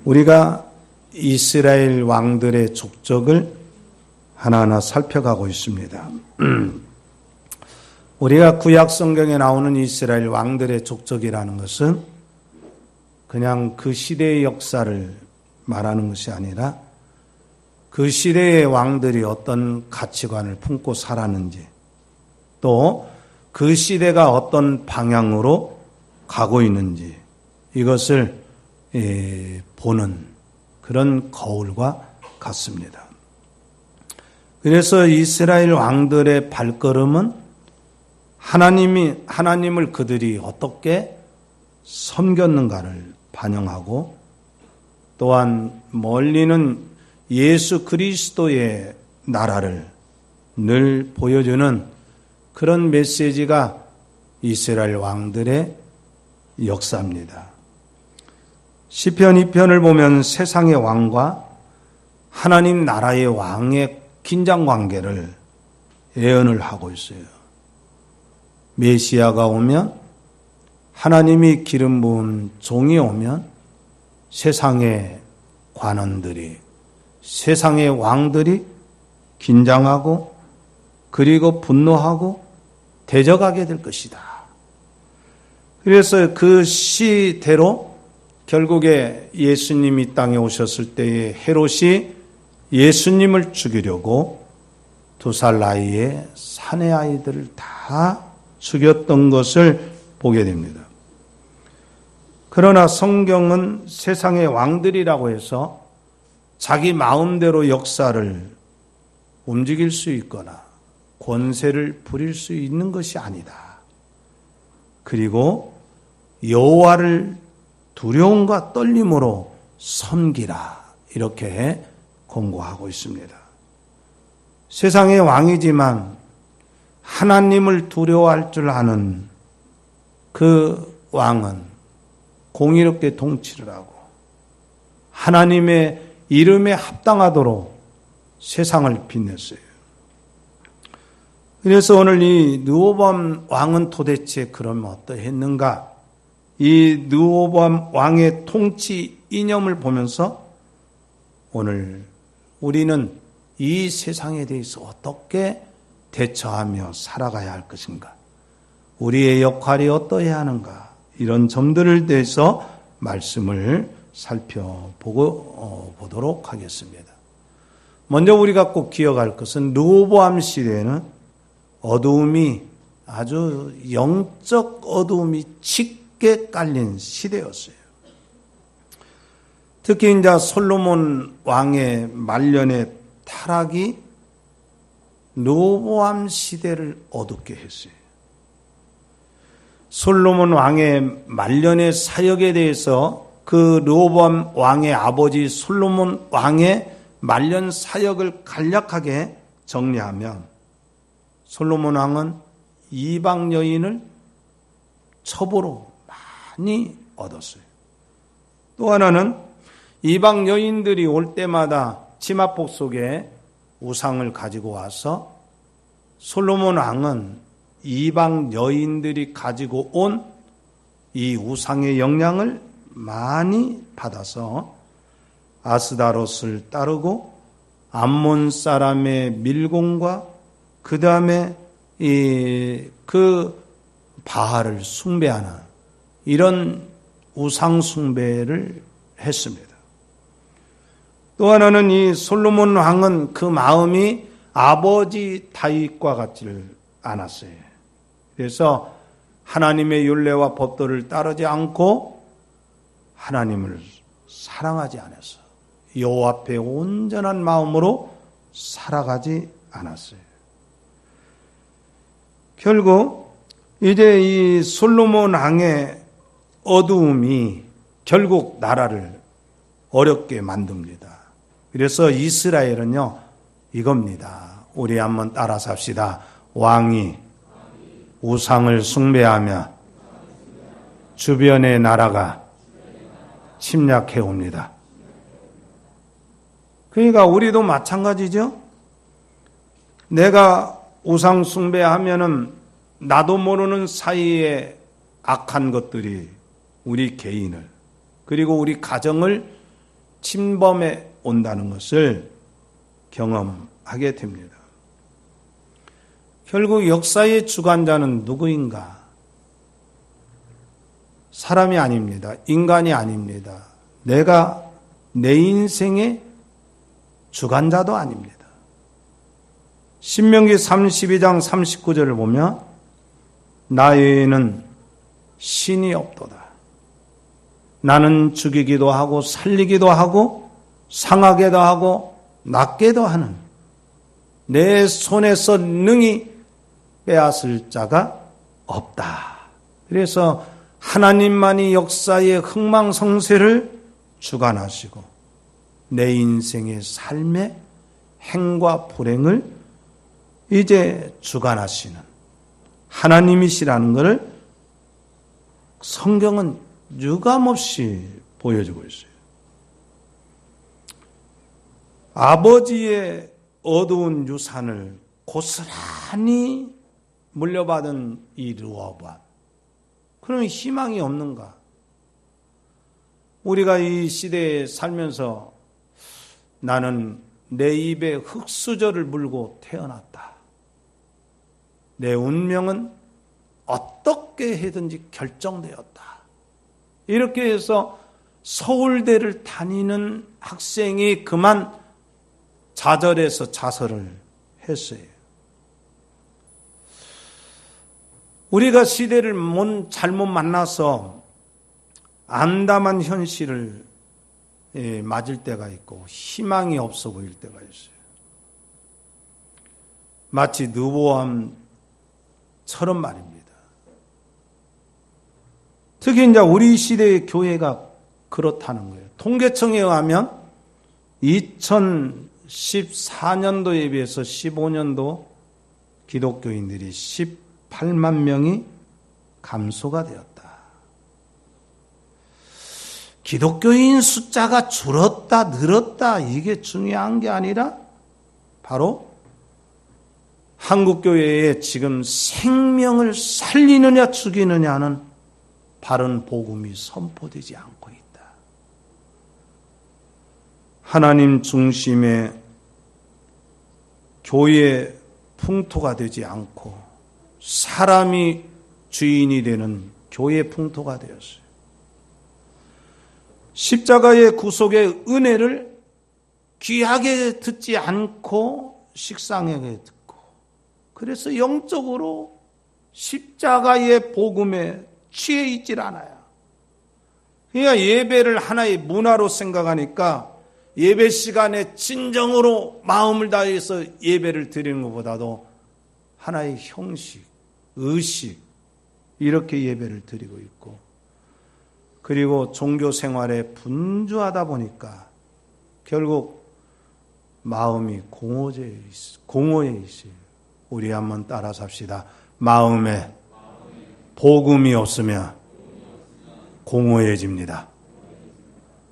우리가 이스라엘 왕들의 족적을 하나하나 살펴가고 있습니다. 우리가 구약 성경에 나오는 이스라엘 왕들의 족적이라는 것은 그냥 그 시대의 역사를 말하는 것이 아니라 그 시대의 왕들이 어떤 가치관을 품고 살았는지, 또 그 시대가 어떤 방향으로 가고 있는지 이것을 보는 그런 거울과 같습니다. 그래서 이스라엘 왕들의 발걸음은 하나님을 그들이 어떻게 섬겼는가를 반영하고, 또한 멀리는 예수 그리스도의 나라를 늘 보여주는 그런 메시지가 이스라엘 왕들의 역사입니다. 시편 2편을 보면 세상의 왕과 하나님 나라의 왕의 긴장 관계를 예언을 하고 있어요. 메시아가 오면, 하나님이 기름 부은 종이 오면 세상의 관원들이, 세상의 왕들이 긴장하고 그리고 분노하고 대적하게 될 것이다. 그래서 그 시대로 결국에 예수님이 땅에 오셨을 때에 헤롯이 예수님을 죽이려고 2살 나이에 사내 아이들을 다 죽였던 것을 보게 됩니다. 그러나 성경은 세상의 왕들이라고 해서 자기 마음대로 역사를 움직일 수 있거나 권세를 부릴 수 있는 것이 아니다. 그리고 여호와를 두려움과 떨림으로 섬기라, 이렇게 권고하고 있습니다. 세상의 왕이지만 하나님을 두려워할 줄 아는 그 왕은 공의롭게 통치를 하고 하나님의 이름에 합당하도록 세상을 빛냈어요. 그래서 오늘 이 르호보암 왕은 도대체 그러면 어떠했는가? 이 르호보암 왕의 통치 이념을 보면서 오늘 우리는 이 세상에 대해서 어떻게 대처하며 살아가야 할 것인가? 우리의 역할이 어떠해야 하는가? 이런 점들을 대해서 말씀을 살펴보도록 하겠습니다. 먼저 우리가 꼭 기억할 것은 르호보암 시대에는 어두움이, 아주 영적 어두움이 짙게 깔린 시대였어요. 특히 이제 솔로몬 왕의 말년의 타락이 르호보암 시대를 어둡게 했어요. 솔로몬 왕의 말년의 사역에 대해서 그 르호보암 왕의 아버지 솔로몬 왕의 말년 사역을 간략하게 정리하면, 솔로몬 왕은 이방 여인을 첩으로 많이 얻었어요. 또 하나는 이방 여인들이 올 때마다 치마폭 속에 우상을 가지고 와서 솔로몬 왕은 이방 여인들이 가지고 온 이 우상의 영향을 많이 받아서 아스다롯을 따르고 암몬 사람의 밀공과 그 다음에 그 바알을 숭배하는 이런 우상 숭배를 했습니다. 또 하나는 이 솔로몬 왕은 그 마음이 아버지 다윗과 같지를 않았어요. 그래서 하나님의 율례와 법도를 따르지 않고 하나님을 사랑하지 않았어. 여호와 앞에 온전한 마음으로 살아가지 않았어요. 결국 이제 이 솔로몬 왕의 어두움이 결국 나라를 어렵게 만듭니다. 그래서 이스라엘은요, 이겁니다. 우리 한번 따라 삽시다. 왕이 우상을 숭배하며 주변의 나라가 침략해 옵니다. 그러니까 우리도 마찬가지죠. 내가 우상 숭배하면은 나도 모르는 사이에 악한 것들이 우리 개인을 그리고 우리 가정을 침범해 온다는 것을 경험하게 됩니다. 결국 역사의 주관자는 누구인가? 사람이 아닙니다. 인간이 아닙니다. 내가 내 인생의 주관자도 아닙니다. 신명기 32장 39절을 보면 나 외에는 신이 없도다. 나는 죽이기도 하고 살리기도 하고 상하게도 하고 낫게도 하는 내 손에서 능히 빼앗을 자가 없다. 그래서 하나님만이 역사의 흥망성쇠를 주관하시고 내 인생의 삶의 행과 불행을 이제 주관하시는 하나님이시라는 것을 성경은 유감없이 보여주고 있어요. 아버지의 어두운 유산을 고스란히 물려받은 이 르호보암. 그러면 희망이 없는가? 우리가 이 시대에 살면서 나는 내 입에 흙수저를 물고 태어났다. 내 운명은 어떻게 해든지 결정되었다. 이렇게 해서 서울대를 다니는 학생이 그만 좌절해서 자살을 했어요. 우리가 시대를 잘못 만나서 암담한 현실을 맞을 때가 있고 희망이 없어 보일 때가 있어요. 마치 르호보암처럼 말입니다. 특히 이제 우리 시대의 교회가 그렇다는 거예요. 통계청에 의하면 2014년도에 비해서 15년도 기독교인들이 18만 명이 감소가 되었다. 기독교인 숫자가 줄었다, 늘었다, 이게 중요한 게 아니라 바로 한국교회에 지금 생명을 살리느냐 죽이느냐는 바른 복음이 선포되지 않고 있다. 하나님 중심의 교회 풍토가 되지 않고 사람이 주인이 되는 교회 풍토가 되었어요. 십자가의 구속의 은혜를 귀하게 듣지 않고 식상하게 듣고 그래서 영적으로 십자가의 복음에 취해 있질 않아요. 그러니까 예배를 하나의 문화로 생각하니까 예배 시간에 진정으로 마음을 다해서 예배를 드리는 것보다도 하나의 형식, 의식 이렇게 예배를 드리고 있고 그리고 종교 생활에 분주하다 보니까 결국 마음이 공허해 있어요. 우리 한번 따라 삽시다. 마음에 복음이 없으면 공허해집니다.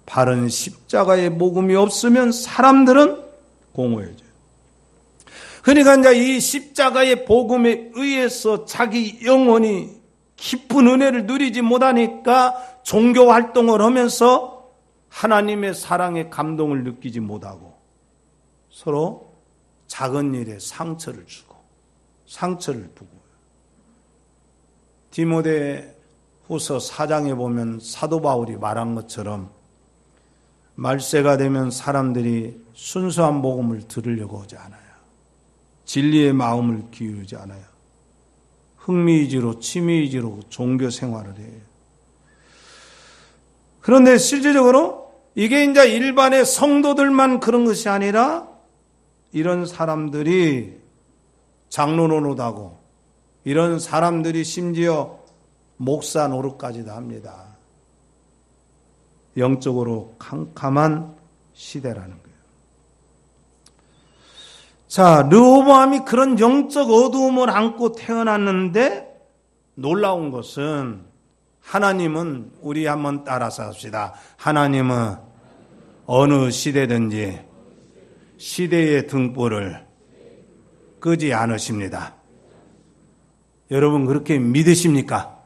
바른 십자가의 복음이 없으면 사람들은 공허해져요. 그러니까 이제 이 십자가의 복음에 의해서 자기 영혼이 깊은 은혜를 누리지 못하니까 종교 활동을 하면서 하나님의 사랑의 감동을 느끼지 못하고 서로 작은 일에 상처를 주고 상처를 부고 디모데 후서 4장에 보면 사도 바울이 말한 것처럼 말세가 되면 사람들이 순수한 복음을 들으려고 하지 않아요. 진리의 마음을 기울이지 않아요. 흥미위주로 취미위주로 종교 생활을 해요. 그런데 실질적으로 이게 이제 일반의 성도들만 그런 것이 아니라 이런 사람들이 장로 노릇하고 이런 사람들이 심지어 목사 노릇까지도 합니다. 영적으로 캄캄한 시대라는 거예요. 자, 르호보암이 그런 영적 어두움을 안고 태어났는데 놀라운 것은 하나님은 우리 한번 따라서 합시다. 하나님은 어느 시대든지 시대의 등불을 끄지 않으십니다. 여러분 그렇게 믿으십니까?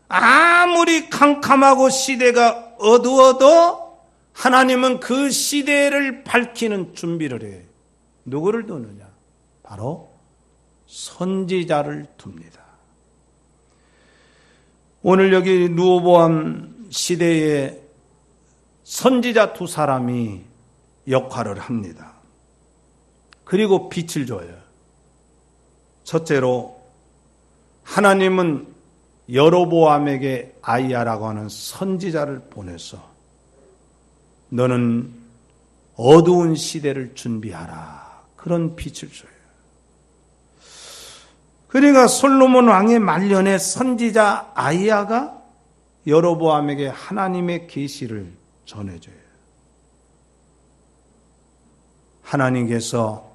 아무 아무리 캄캄하고 시대가 어두워도 하나님은 그 시대를 밝히는 준비를 해. 누구를 두느냐? 바로 선지자를 둡니다. 오늘 여기 르호보암 시대에 선지자 두 사람이 역할을 합니다. 그리고 빛을 줘요. 첫째로 하나님은 여로보암에게 아이야라고 하는 선지자를 보내서 너는 어두운 시대를 준비하라. 그런 빛을 줘요. 그러니까 솔로몬 왕의 말년에 선지자 아이야가 여로보암에게 하나님의 계시를 전해줘요. 하나님께서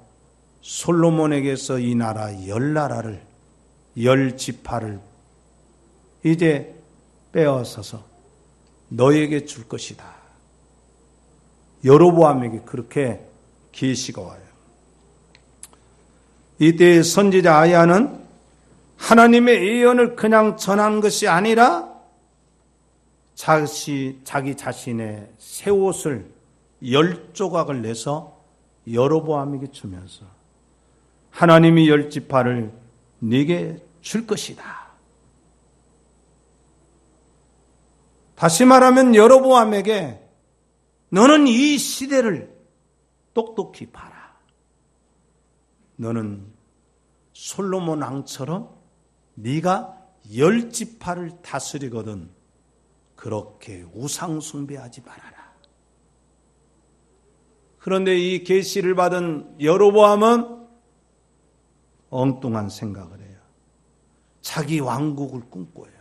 솔로몬에게서 이 나라 10나라를 10지파를 이제 빼앗아서 너에게 줄 것이다. 여로보암에게 그렇게 계시가 와요. 이때 선지자 아이야는 하나님의 예언을 그냥 전한 것이 아니라 자기 자신의 새 옷을 10조각을 내서 여로보암에게 주면서 하나님이 10지파를 네게 줄 것이다. 다시 말하면 여로보암에게 너는 이 시대를 똑똑히 봐라. 너는 솔로몬 왕처럼 네가 10지파를 다스리거든 그렇게 우상 숭배하지 말아라. 그런데 이 계시를 받은 여로보암은 엉뚱한 생각을 해요. 자기 왕국을 꿈꿔요.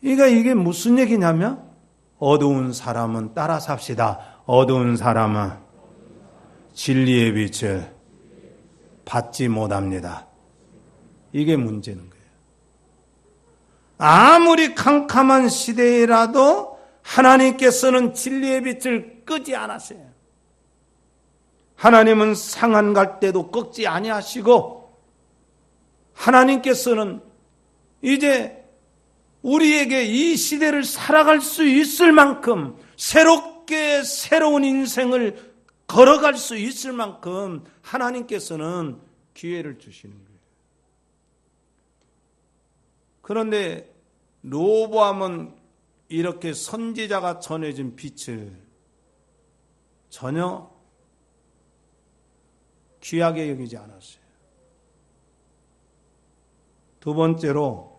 그러니까 이게 무슨 얘기냐면 어두운 사람은 따라 삽시다. 어두운 사람은 진리의 빛을 받지 못합니다. 이게 문제는 거예요. 아무리 캄캄한 시대라도 하나님께서는 진리의 빛을 끄지 않았어요. 하나님은 상한 갈 때도 꺾지 아니하시고 하나님께서는 이제 우리에게 이 시대를 살아갈 수 있을 만큼 새롭게 새로운 인생을 걸어갈 수 있을 만큼 하나님께서는 기회를 주시는 거예요. 그런데 르호보암은 이렇게 선지자가 전해진 빛을 전혀 귀하게 여기지 않았어요. 두 번째로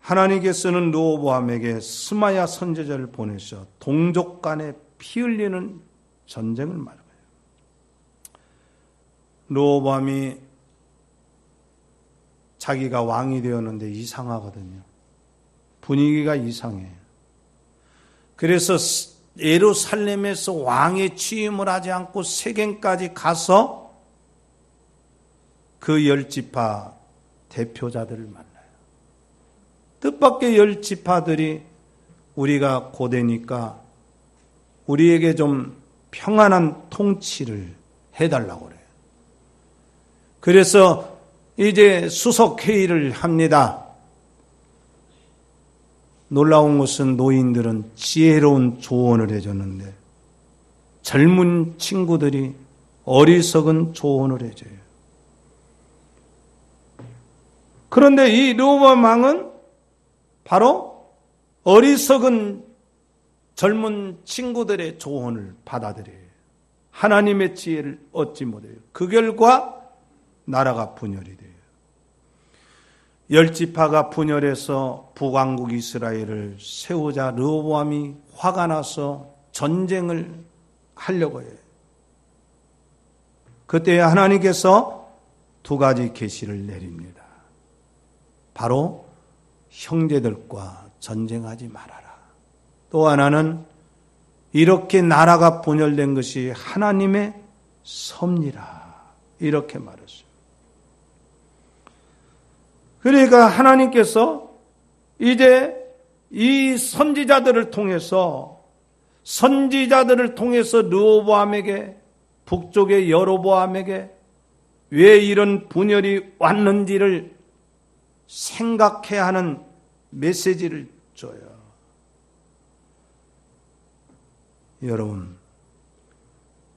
하나님께서는 르호보암에게 스마야 선지자를 보내셔 동족 간에 피 흘리는 전쟁을 말해요. 르호보암이 자기가 왕이 되었는데 이상하거든요. 분위기가 이상해요. 그래서 예루살렘에서 왕에 취임을 하지 않고 세겜까지 가서 그 10지파 대표자들을 만나요. 뜻밖의 10지파들이 우리가 고되니까 우리에게 좀 평안한 통치를 해달라고 그래요. 그래서 이제 수석회의를 합니다. 놀라운 것은 노인들은 지혜로운 조언을 해줬는데 젊은 친구들이 어리석은 조언을 해줘요. 그런데 이 르호보암 왕은 바로 어리석은 젊은 친구들의 조언을 받아들여요. 하나님의 지혜를 얻지 못해요. 그 결과 나라가 분열이 돼요. 10지파가 분열해서 북왕국 이스라엘을 세우자 르호보암이 화가 나서 전쟁을 하려고 해요. 그때 하나님께서 두 가지 계시를 내립니다. 바로 형제들과 전쟁하지 말아라. 또 하나는 이렇게 나라가 분열된 것이 하나님의 섭리라. 이렇게 말했어요. 그러니까 하나님께서 이제 이 선지자들을 통해서 르호보암에게 북쪽의 여로보암에게 왜 이런 분열이 왔는지를 생각해야 하는 메시지를 줘요. 여러분,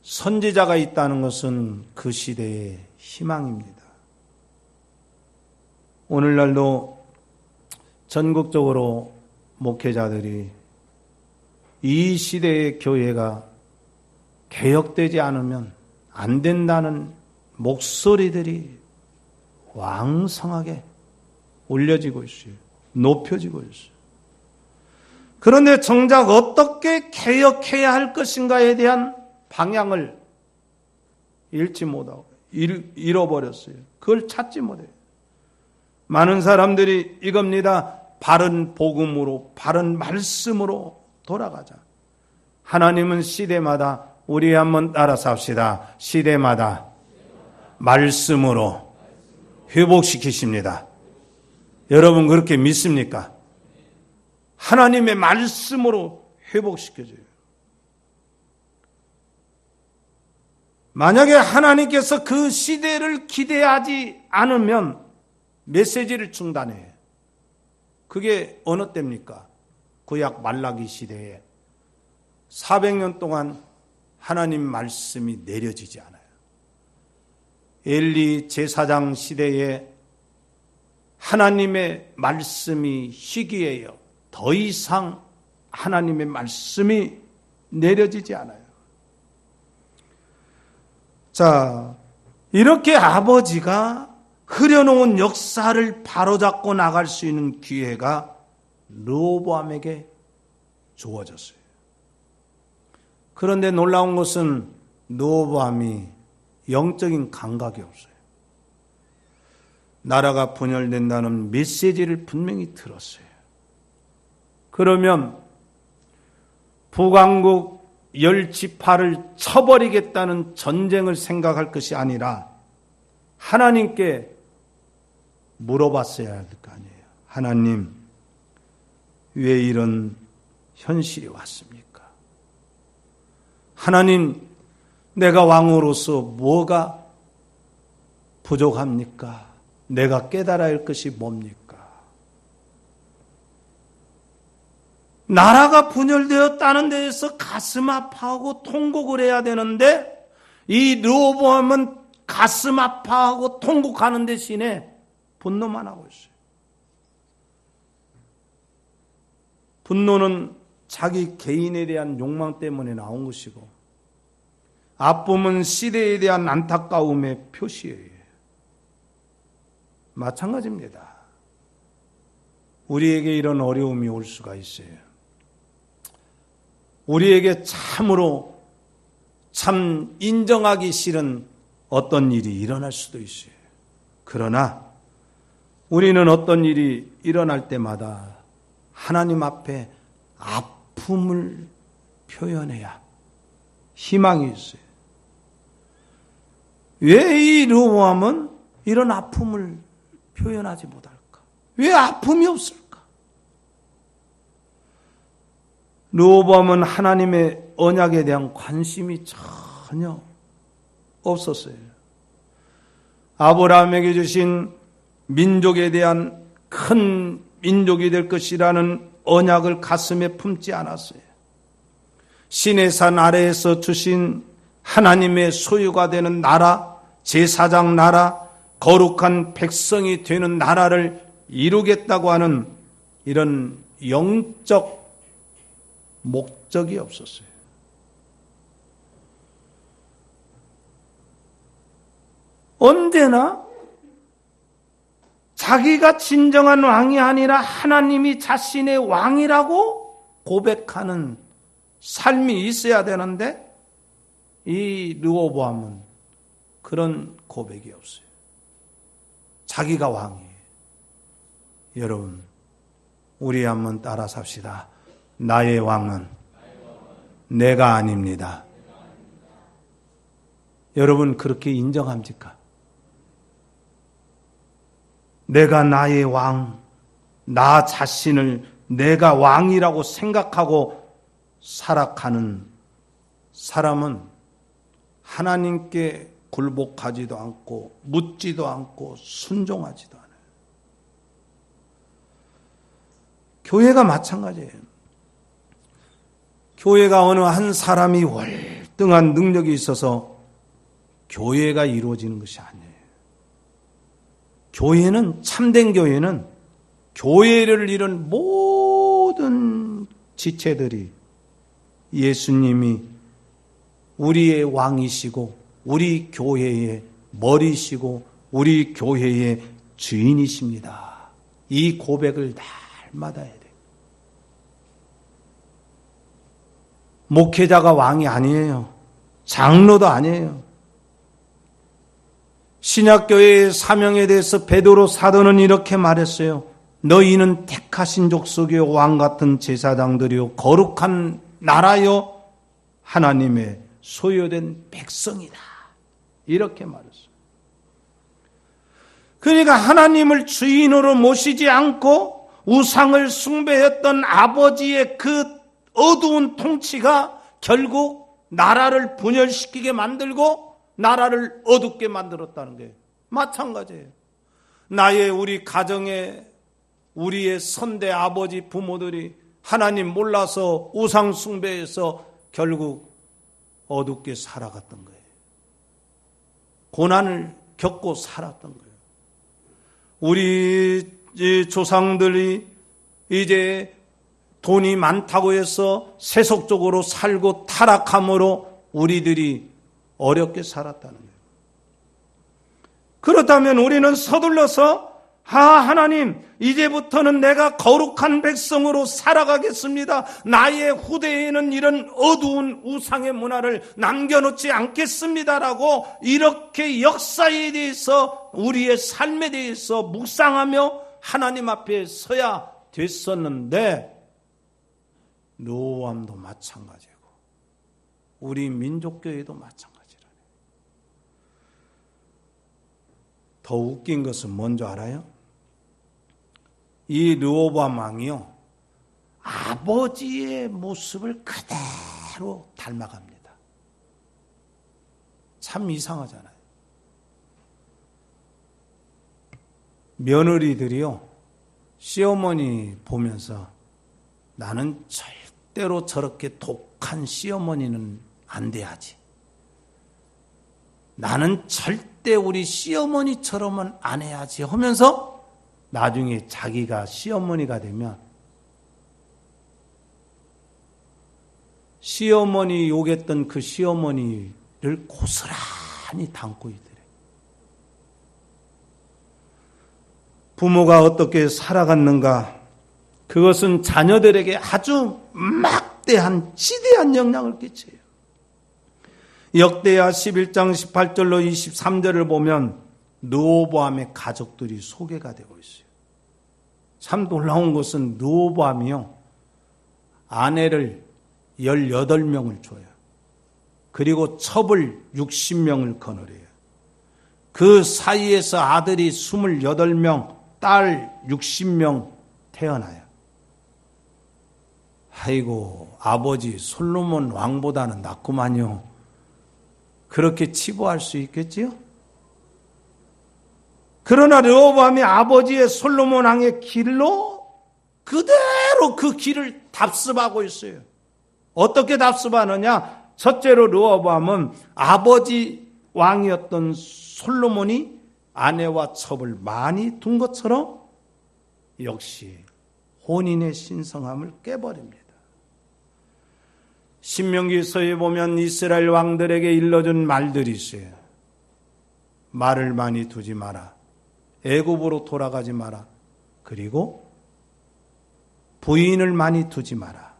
선지자가 있다는 것은 그 시대의 희망입니다. 오늘날도 전국적으로 목회자들이 이 시대의 교회가 개혁되지 않으면 안 된다는 목소리들이 왕성하게 올려지고 있어요. 높여지고 있어요. 그런데 정작 어떻게 개혁해야 할 것인가에 대한 방향을 잃지 못하고 잃어버렸어요. 그걸 찾지 못해요. 많은 사람들이 이겁니다. 바른 복음으로, 바른 말씀으로 돌아가자. 하나님은 시대마다, 우리 한번 따라서 합시다. 시대마다 말씀으로 회복시키십니다. 여러분 그렇게 믿습니까? 하나님의 말씀으로 회복시켜줘요. 만약에 하나님께서 그 시대를 기대하지 않으면 메시지를 중단해요. 그게 어느 때입니까? 구약 말라기 시대에 400년 동안 하나님 말씀이 내려지지 않아요. 엘리 제사장 시대에 하나님의 말씀이 희귀해요. 더 이상 하나님의 말씀이 내려지지 않아요. 자, 이렇게 아버지가 흐려놓은 역사를 바로잡고 나갈 수 있는 기회가 르호보암에게 주어졌어요. 그런데 놀라운 것은 르호보암이 영적인 감각이 없어요. 나라가 분열된다는 메시지를 분명히 들었어요. 그러면 북왕국 10지파를 쳐버리겠다는 전쟁을 생각할 것이 아니라 하나님께 물어봤어야 할 거 아니에요. 하나님, 왜 이런 현실이 왔습니까? 하나님, 내가 왕으로서 뭐가 부족합니까? 내가 깨달아야 할 것이 뭡니까? 나라가 분열되었다는 데에서 가슴 아파하고 통곡을 해야 되는데 이 르호보암은 가슴 아파하고 통곡하는 대신에 분노만 하고 있어요. 분노는 자기 개인에 대한 욕망 때문에 나온 것이고 아픔은 시대에 대한 안타까움의 표시예요. 마찬가지입니다. 우리에게 이런 어려움이 올 수가 있어요. 우리에게 참으로 참 인정하기 싫은 어떤 일이 일어날 수도 있어요. 그러나 우리는 어떤 일이 일어날 때마다 하나님 앞에 아픔을 표현해야 희망이 있어요. 왜 이 르호보암은 이런 아픔을 표현하지 못할까? 왜 아픔이 없을까? 르호보암은 하나님의 언약에 대한 관심이 전혀 없었어요. 아브라함에게 주신 민족에 대한 큰 민족이 될 것이라는 언약을 가슴에 품지 않았어요. 시내산 아래에서 주신 하나님의 소유가 되는 나라, 제사장 나라, 거룩한 백성이 되는 나라를 이루겠다고 하는 이런 영적 목적이 없었어요. 언제나 자기가 진정한 왕이 아니라 하나님이 자신의 왕이라고 고백하는 삶이 있어야 되는데 이 르호보암은 그런 고백이 없어요. 자기가 왕이에요. 여러분, 우리 한번 따라 삽시다. 나의 왕은 내가 아닙니다. 여러분 그렇게 인정합니까? 내가 나의 왕, 나 자신을 내가 왕이라고 생각하고 살아가는 사람은 하나님께 굴복하지도 않고 묻지도 않고 순종하지도 않아요. 교회가 마찬가지예요. 교회가 어느 한 사람이 월등한 능력이 있어서 교회가 이루어지는 것이 아니에요. 교회는, 참된 교회는 교회를 이룬 모든 지체들이 예수님이 우리의 왕이시고 우리 교회의 머리시고 우리 교회의 주인이십니다. 이 고백을 날마다 해야 돼요. 목회자가 왕이 아니에요. 장로도 아니에요. 신약교회의 사명에 대해서 베드로 사도는 이렇게 말했어요. 너희는 택하신 족속이요 왕같은 제사장들이요 거룩한 나라요 하나님의 소유된 백성이다. 이렇게 말했어요. 그러니까 하나님을 주인으로 모시지 않고 우상을 숭배했던 아버지의 그 어두운 통치가 결국 나라를 분열시키게 만들고 나라를 어둡게 만들었다는 게 마찬가지예요. 우리 가정에 우리의 선대 아버지 부모들이 하나님 몰라서 우상 숭배해서 결국 어둡게 살아갔던 거예요. 고난을 겪고 살았던 거예요. 우리 조상들이 이제 돈이 많다고 해서 세속적으로 살고 타락함으로 우리들이 어렵게 살았다는 거예요. 그렇다면 우리는 서둘러서 하나님, 이제부터는 내가 거룩한 백성으로 살아가겠습니다. 나의 후대에는 이런 어두운 우상의 문화를 남겨놓지 않겠습니다라고 이렇게 역사에 대해서 우리의 삶에 대해서 묵상하며 하나님 앞에 서야 됐었는데 르호보암도 마찬가지고 우리 민족교회도 마찬가지라네. 더 웃긴 것은 뭔지 알아요? 이 르호보암 왕이요, 아버지의 모습을 그대로 닮아갑니다. 참 이상하잖아요. 며느리들이요, 시어머니 보면서 나는 절대로 저렇게 독한 시어머니는 안 돼야지. 나는 절대 우리 시어머니처럼은 안 해야지 하면서 나중에 자기가 시어머니가 되면 시어머니 욕했던 그 시어머니를 고스란히 담고 있더래. 부모가 어떻게 살아갔는가, 그것은 자녀들에게 아주 막대한 지대한 영향을 끼쳐요. 역대하 11장 18절로 23절을 보면 르호보암의 가족들이 소개가 되고 있어요. 참 놀라운 것은 르호보암이요, 아내를 18명을 줘요. 그리고 첩을 60명을 거느려요. 그 사이에서 아들이 28명, 딸 60명 태어나요. 아이고, 아버지 솔로몬 왕보다는 낫구만요. 그렇게 치부할 수 있겠지요? 그러나 르호보암이 아버지의 솔로몬 왕의 길로 그대로 그 길을 답습하고 있어요. 어떻게 답습하느냐? 첫째로 르호보암은 아버지 왕이었던 솔로몬이 아내와 첩을 많이 둔 것처럼 역시 혼인의 신성함을 깨버립니다. 신명기서에 보면 이스라엘 왕들에게 일러준 말들이 있어요. 말을 많이 두지 마라. 애굽으로 돌아가지 마라. 그리고 부인을 많이 두지 마라.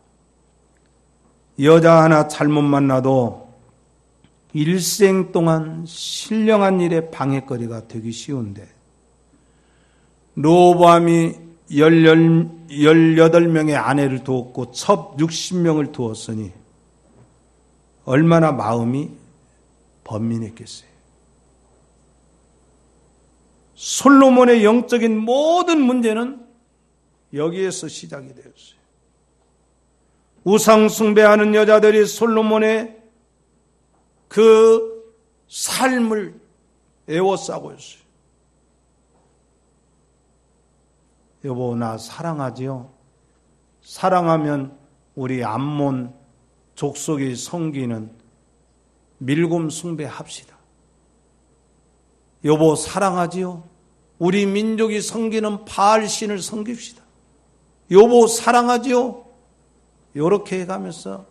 여자 하나 잘못 만나도 일생 동안 신령한 일에 방해거리가 되기 쉬운데 르호보암이 18명의 아내를 두었고 첩 60명을 두었으니 얼마나 마음이 번민했겠어요. 솔로몬의 영적인 모든 문제는 여기에서 시작이 되었어요. 우상 숭배하는 여자들이 솔로몬의 그 삶을 애워싸고 있어요. 여보, 나 사랑하지요? 사랑하면 우리 암몬 족속이 섬기는 밀곰 숭배합시다. 여보 사랑하지요? 우리 민족이 섬기는 바알신을 섬깁시다. 여보 사랑하지요? 이렇게 해가면서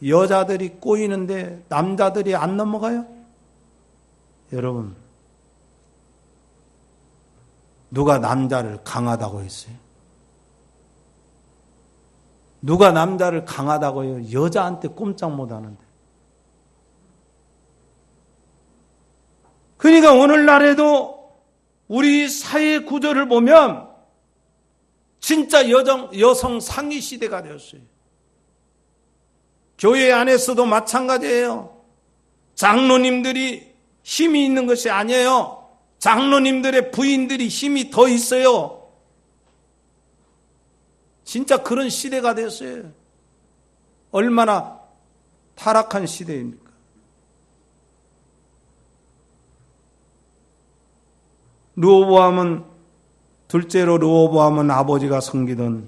여자들이 꼬이는데 남자들이 안 넘어가요? 여러분, 누가 남자를 강하다고 했어요? 누가 남자를 강하다고 해요? 여자한테 꼼짝 못하는데. 그러니까 오늘날에도 우리 사회 구조를 보면 진짜 여성 상위 시대가 되었어요. 교회 안에서도 마찬가지예요. 장로님들이 힘이 있는 것이 아니에요. 장로님들의 부인들이 힘이 더 있어요. 진짜 그런 시대가 됐어요. 얼마나 타락한 시대입니까? 둘째로 르호보암은 아버지가 섬기던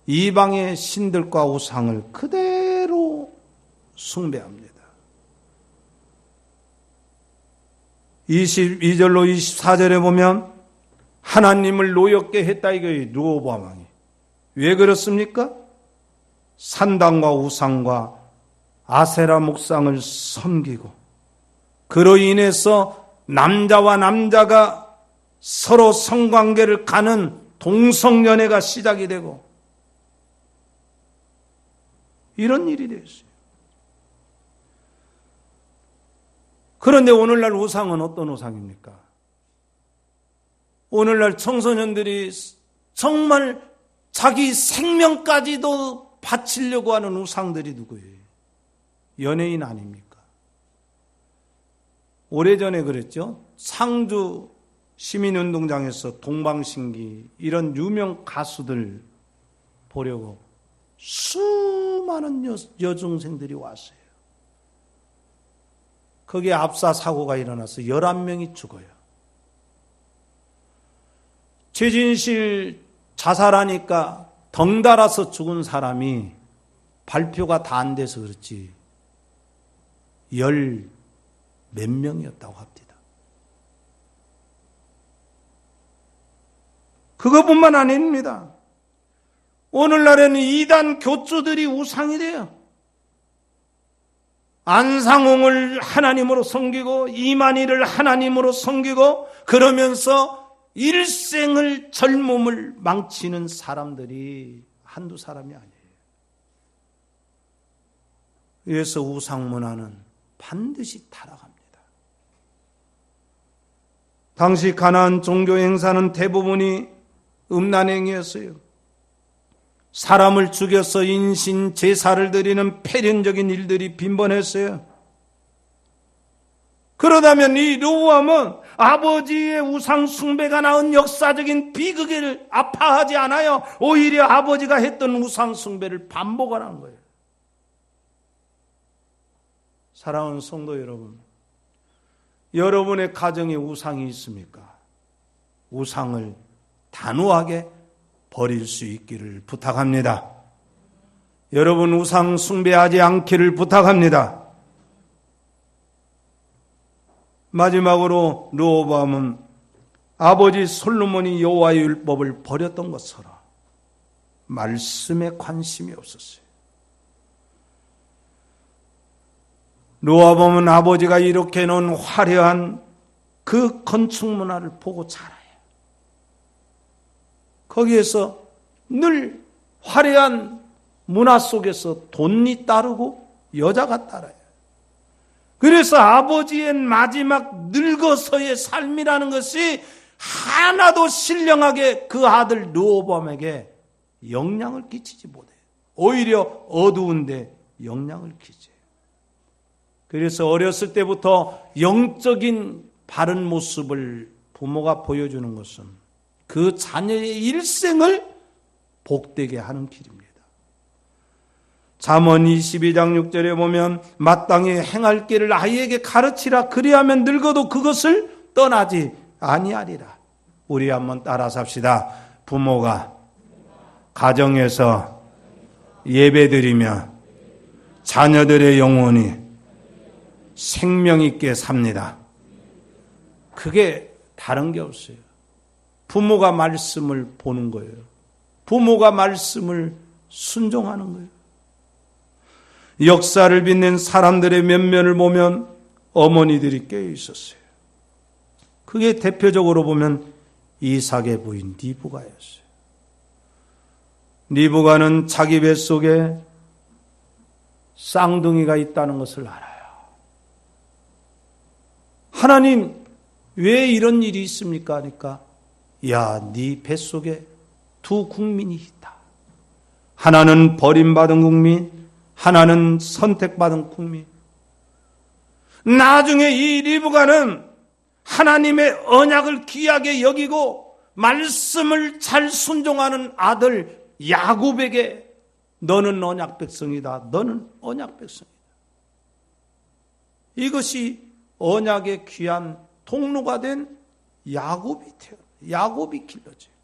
이방의 신들과 우상을 그대로 숭배합니다. 22절로 24절에 보면 하나님을 노엽게 했다 이거예요. 르호보암 왕이. 왜 그렇습니까? 산당과 우상과 아세라 목상을 섬기고 그로 인해서 남자와 남자가 서로 성관계를 가는 동성연애가 시작이 되고 이런 일이 되었어요. 그런데 오늘날 우상은 어떤 우상입니까? 오늘날 청소년들이 정말 자기 생명까지도 바치려고 하는 우상들이 누구예요? 연예인 아닙니까? 오래전에 그랬죠. 상주 시민운동장에서 동방신기 이런 유명 가수들 보려고 수많은 여중생들이 왔어요. 거기에 압사 사고가 일어나서 11명이 죽어요. 최진실 자살하니까 덩달아서 죽은 사람이 발표가 다 안 돼서 그렇지 10몇 명이었다고 합니다. 그것뿐만 아닙니다. 오늘날에는 이단 교주들이 우상이 돼요. 안상홍을 하나님으로 섬기고 이만희를 하나님으로 섬기고 그러면서 일생을 젊음을 망치는 사람들이 한두 사람이 아니에요. 그래서 우상문화는 반드시 타락합니다. 당시 가나안 종교 행사는 대부분이 음란행위였어요. 사람을 죽여서 인신 제사를 드리는 폐륜적인 일들이 빈번했어요. 그러다면 이 르호보암은 아버지의 우상 숭배가 낳은 역사적인 비극을 아파하지 않아요. 오히려 아버지가 했던 우상 숭배를 반복하는 거예요. 사랑하는 성도 여러분, 여러분의 가정에 우상이 있습니까? 우상을 단호하게 버릴 수 있기를 부탁합니다. 여러분 우상 숭배하지 않기를 부탁합니다. 마지막으로 르호보암은 아버지 솔로몬이 여호와의 율법을 버렸던 것처럼 말씀에 관심이 없었어요. 르호보암은 아버지가 이렇게 놓은 화려한 그 건축 문화를 보고 자라요. 거기에서 늘 화려한 문화 속에서 돈이 따르고 여자가 따라요. 그래서 아버지의 마지막 늙어서의 삶이라는 것이 하나도 신령하게 그 아들 르호보암에게 영향을 끼치지 못해요. 오히려 어두운데 영향을 끼쳐요. 그래서 어렸을 때부터 영적인 바른 모습을 부모가 보여주는 것은 그 자녀의 일생을 복되게 하는 길입니다. 잠언 22장 6절에 보면 마땅히 행할 길을 아이에게 가르치라. 그리하면 늙어도 그것을 떠나지 아니하리라. 우리 한번 따라 삽시다. 부모가 가정에서 예배드리며 자녀들의 영혼이 생명 있게 삽니다. 그게 다른 게 없어요. 부모가 말씀을 보는 거예요. 부모가 말씀을 순종하는 거예요. 역사를 빛낸 사람들의 면면을 보면 어머니들이 깨어 있었어요. 그게 대표적으로 보면 이삭의 부인 리브가였어요. 리브가는 자기 뱃속에 쌍둥이가 있다는 것을 알아요. 하나님, 왜 이런 일이 있습니까? 하니까 야, 네 뱃속에 두 국민이 있다. 하나는 버림받은 국민, 하나는 선택받은 국민. 나중에 이 리브가는 하나님의 언약을 귀하게 여기고 말씀을 잘 순종하는 아들 야곱에게 너는 언약 백성이다. 너는 언약 백성이다. 이것이 언약의 귀한 통로가 된 야곱이 길러져요.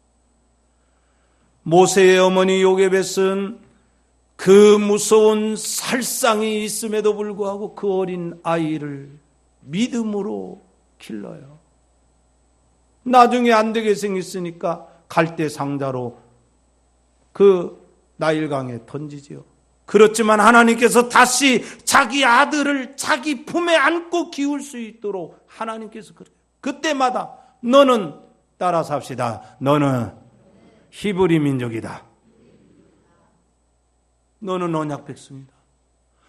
모세의 어머니 요게벳은 그 무서운 살상이 있음에도 불구하고 그 어린 아이를 믿음으로 길러요. 나중에 안 되게 생겼으니까 갈대 상자로 그 나일강에 던지지요. 그렇지만 하나님께서 다시 자기 아들을 자기 품에 안고 키울 수 있도록 하나님께서 그래요. 그때마다 너는 따라 삽시다. 너는 히브리 민족이다. 너는 언약 백성이다.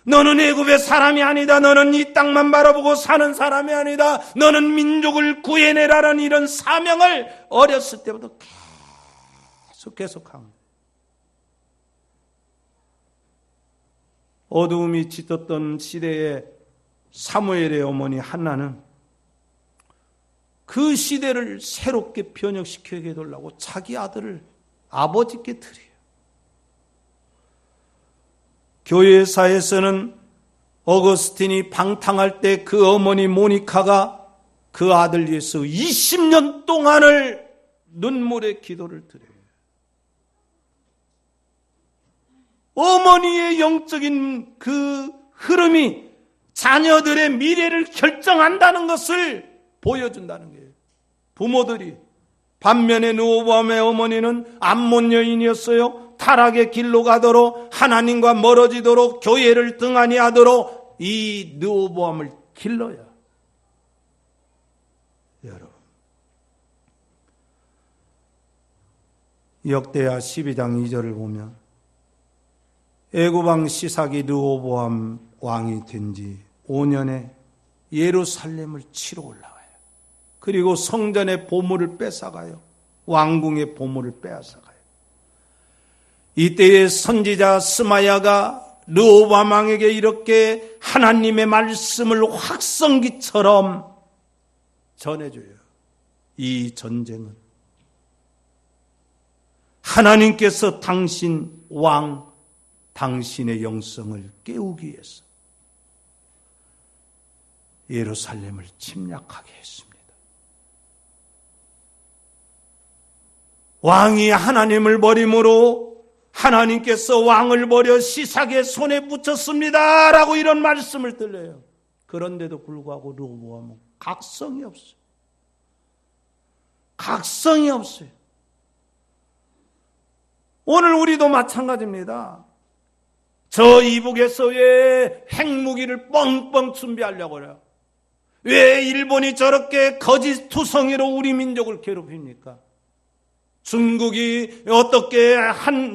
너는 애굽의 사람이 아니다. 너는 이 땅만 바라보고 사는 사람이 아니다. 너는 민족을 구해내라는 이런 사명을 어렸을 때부터 계속한 거예요. 어두움이 짙었던 시대에 사무엘의 어머니 한나는 그 시대를 새롭게 변혁시키게 해달라고 자기 아들을 아버지께 드려요. 교회사에서는 어거스틴이 방탕할 때 그 어머니 모니카가 그 아들 위해서 20년 동안을 눈물의 기도를 드려요. 어머니의 영적인 그 흐름이 자녀들의 미래를 결정한다는 것을 보여준다는 거예요. 부모들이. 반면에 르호보암의 어머니는 암몬 여인이었어요. 타락의 길로 가도록 하나님과 멀어지도록 교회를 등한히 하도록 이 르호보암을 길러요. 여러분, 역대하 12장 2절을 보면 애굽 왕 시삭이 르호보암 왕이 된 지 5년에 예루살렘을 치러 올라와요. 그리고 성전의 보물을 뺏어가요. 왕궁의 보물을 빼앗아가요. 이때의 선지자 스마야가 르호보암 왕에게 이렇게 하나님의 말씀을 확성기처럼 전해줘요. 이 전쟁은 하나님께서 당신 왕, 당신의 영성을 깨우기 위해서 예루살렘을 침략하게 했습니다. 왕이 하나님을 버림으로 하나님께서 왕을 버려 시삭의 손에 붙였습니다 라고 이런 말씀을 들려요. 그런데도 불구하고 르호보암은 각성이 없어요. 각성이 없어요. 오늘 우리도 마찬가지입니다. 저 이북에서 왜 핵무기를 뻥뻥 준비하려고 그래요? 왜 일본이 저렇게 거짓 투성이로 우리 민족을 괴롭힙니까? 중국이 어떻게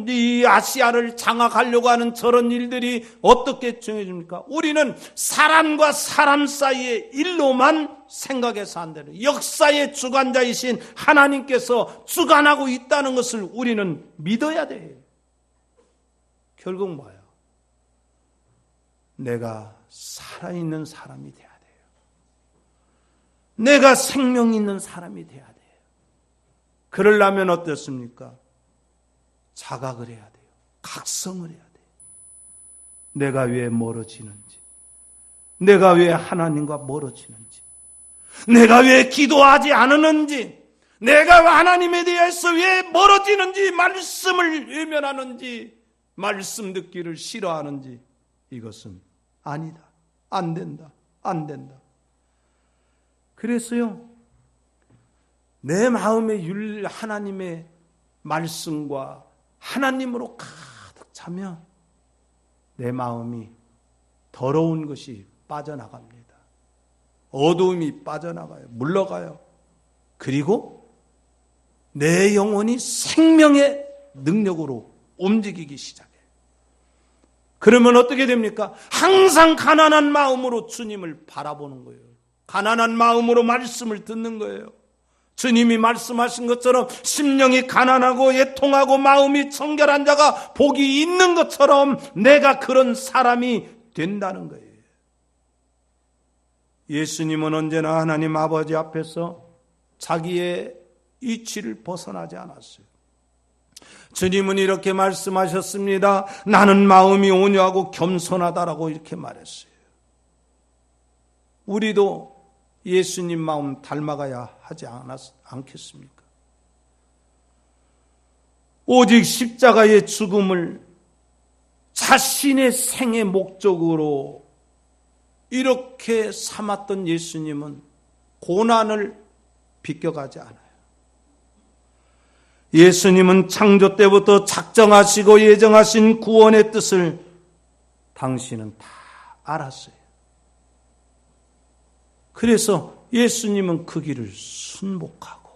이 아시아를 장악하려고 하는 저런 일들이 어떻게 정해집니까? 우리는 사람과 사람 사이의 일로만 생각해서 안 되는, 역사의 주관자이신 하나님께서 주관하고 있다는 것을 우리는 믿어야 돼요. 결국 뭐예요? 내가 살아있는 사람이 돼야 돼요. 내가 생명 있는 사람이 돼야 돼요. 그러려면 어떻습니까? 자각을 해야 돼요. 각성을 해야 돼요. 내가 왜 멀어지는지, 내가 왜 하나님과 멀어지는지, 내가 왜 기도하지 않았는지, 내가 하나님에 대해서 왜 멀어지는지, 말씀을 외면하는지, 말씀 듣기를 싫어하는지 이것은 아니다. 안 된다. 안 된다. 그래서요, 내 마음에 하나님의 말씀과 하나님으로 가득 차면 내 마음이 더러운 것이 빠져나갑니다. 어두움이 빠져나가요. 물러가요. 그리고 내 영혼이 생명의 능력으로 움직이기 시작해요. 그러면 어떻게 됩니까? 항상 가난한 마음으로 주님을 바라보는 거예요. 가난한 마음으로 말씀을 듣는 거예요. 주님이 말씀하신 것처럼 심령이 가난하고 애통하고 마음이 청결한 자가 복이 있는 것처럼 내가 그런 사람이 된다는 거예요. 예수님은 언제나 하나님 아버지 앞에서 자기의 이치를 벗어나지 않았어요. 주님은 이렇게 말씀하셨습니다. 나는 마음이 온유하고 겸손하다라고 이렇게 말했어요. 우리도 예수님 마음 닮아가야 하지 않겠습니까? 오직 십자가의 죽음을 자신의 생의 목적으로 이렇게 삼았던 예수님은 고난을 비껴가지 않아요. 예수님은 창조 때부터 작정하시고 예정하신 구원의 뜻을 당신은 다 알았어요. 그래서 예수님은 그 길을 순복하고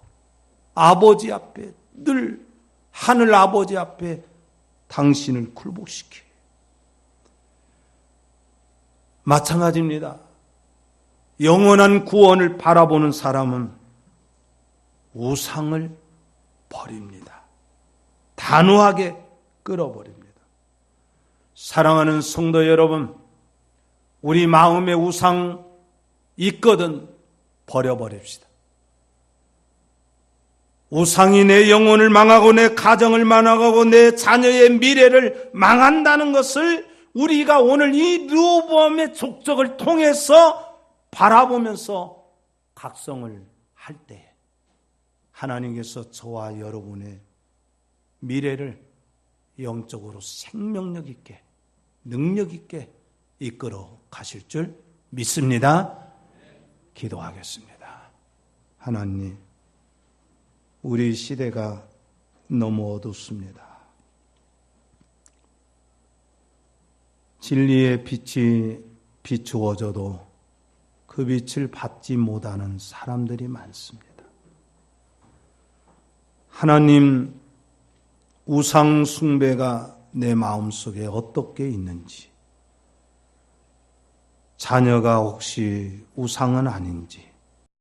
아버지 앞에 늘 하늘 아버지 앞에 당신을 굴복시켜요. 마찬가지입니다. 영원한 구원을 바라보는 사람은 우상을 버립니다. 단호하게 끌어버립니다. 사랑하는 성도 여러분, 우리 마음에 우상 있거든 버려버립시다. 우상이 내 영혼을 망하고 내 가정을 망하고 내 자녀의 미래를 망한다는 것을 우리가 오늘 이 르호보암의 족적을 통해서 바라보면서 각성을 할 때 하나님께서 저와 여러분의 미래를 영적으로 생명력 있게 능력 있게 이끌어 가실 줄 믿습니다. 기도하겠습니다. 하나님, 우리 시대가 너무 어둡습니다. 진리의 빛이 비추어져도 그 빛을 받지 못하는 사람들이 많습니다. 하나님, 우상 숭배가 내 마음속에 어떻게 있는지, 자녀가 혹시 우상은 아닌지,